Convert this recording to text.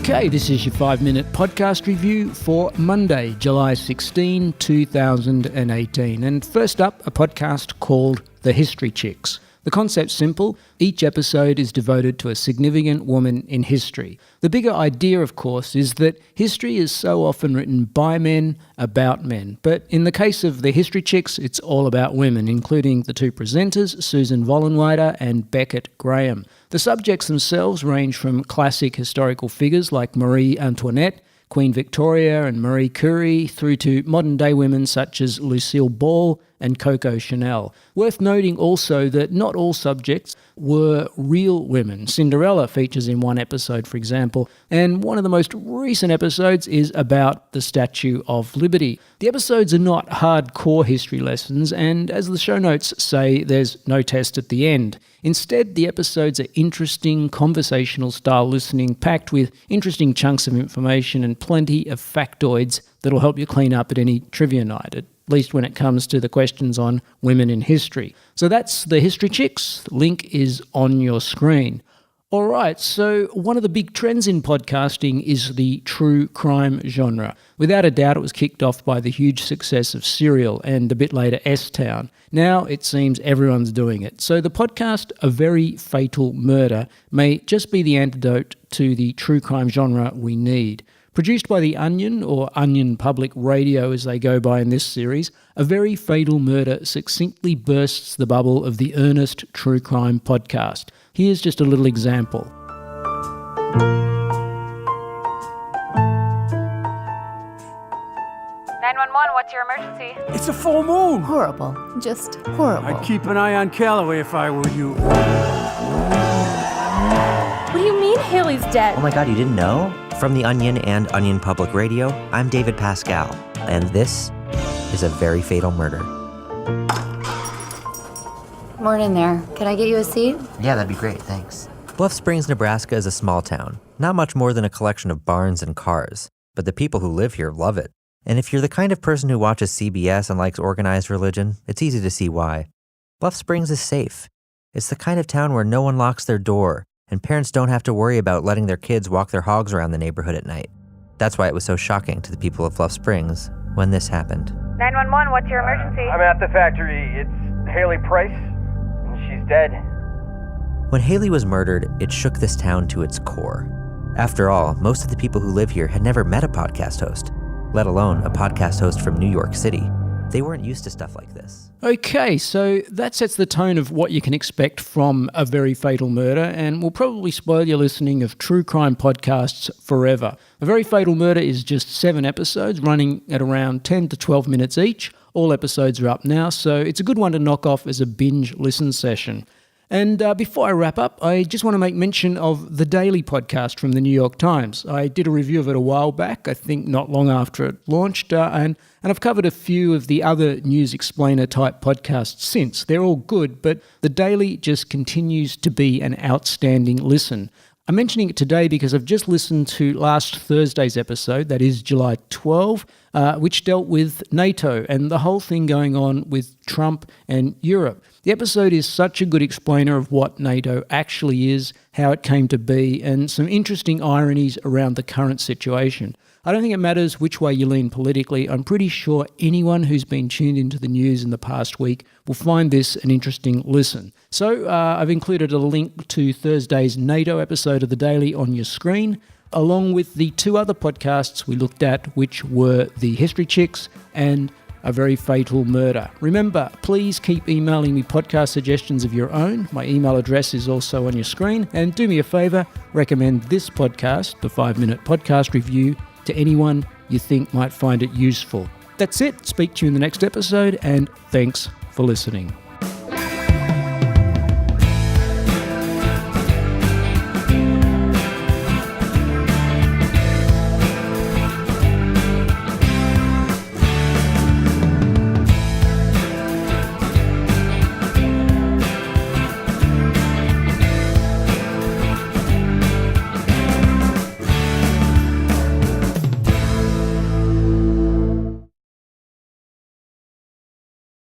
Okay, this is your 5-minute podcast review for Monday, July 16, 2018. And first up, a podcast called The History Chicks. The concept's simple. Each episode is devoted to a significant woman in history. The bigger idea, of course, is that history is so often written by men, about men. But in the case of The History Chicks, it's all about women, including the two presenters, Susan Vollenweider and Beckett Graham. The subjects themselves range from classic historical figures like Marie Antoinette, Queen Victoria and Marie Curie, through to modern-day women such as Lucille Ball and Coco Chanel. Worth noting also that not all subjects were real women. Cinderella features in one episode, for example, and one of the most recent episodes is about the Statue of Liberty. The episodes are not hardcore history lessons, and as the show notes say, there's no test at the end. Instead, the episodes are interesting, conversational-style listening, packed with interesting chunks of information and plenty of factoids that'll help you clean up at any trivia night, at least when it comes to the questions on women in history. So that's The History Chicks. The link is on your screen. All right, so one of the big trends in podcasting is the true crime genre. Without a doubt, it was kicked off by the huge success of Serial and a bit later S-Town. Now it seems everyone's doing it. So the podcast A Very Fatal Murder may just be the antidote to the true crime genre we need. Produced by The Onion, or Onion Public Radio as they go by in this series, A Very Fatal Murder succinctly bursts the bubble of the earnest true crime podcast. Here's just a little example. 911, what's your emergency? It's a full moon. Horrible. Just horrible. I'd keep an eye on Calloway if I were you. What do you mean Haley's dead? Oh my god, you didn't know? From The Onion and Onion Public Radio, I'm David Pascal, and this is A Very Fatal Murder. Morning there. Can I get you a seat? Yeah, that'd be great, thanks. Bluff Springs, Nebraska is a small town, not much more than a collection of barns and cars, but the people who live here love it. And if you're the kind of person who watches CBS and likes organized religion, it's easy to see why. Bluff Springs is safe. It's the kind of town where no one locks their door, and parents don't have to worry about letting their kids walk their hogs around the neighborhood at night. That's why it was so shocking to the people of Bluff Springs when this happened. 911, what's your emergency? I'm at the factory. It's Haley Price, and she's dead. When Haley was murdered, it shook this town to its core. After all, most of the people who live here had never met a podcast host, let alone a podcast host from New York City. They weren't used to stuff like this. Okay, so that sets the tone of what you can expect from A Very Fatal Murder, and will probably spoil your listening of true crime podcasts forever. A Very Fatal Murder is just 7 episodes, running at around 10 to 12 minutes each. All episodes are up now, so it's a good one to knock off as a binge listen session. And before I wrap up, I just want to make mention of The Daily podcast from the New York Times. I did a review of it a while back, I think not long after it launched, and I've covered a few of the other news explainer type podcasts since. They're all good, but The Daily just continues to be an outstanding listen. I'm mentioning it today because I've just listened to last Thursday's episode, that is July 12, which dealt with NATO and the whole thing going on with Trump and Europe. The episode is such a good explainer of what NATO actually is, how it came to be, and some interesting ironies around the current situation. I don't think it matters which way you lean politically. I'm pretty sure anyone who's been tuned into the news in the past week will find this an interesting listen. So I've included a link to Thursday's NATO episode of The Daily on your screen, along with the 2 other podcasts we looked at, which were The History Chicks and A Very Fatal Murder. Remember, please keep emailing me podcast suggestions of your own. My email address is also on your screen. And do me a favor, recommend this podcast, the 5-minute podcast review, to anyone you think might find it useful. That's it. Speak to you in the next episode, and thanks for listening.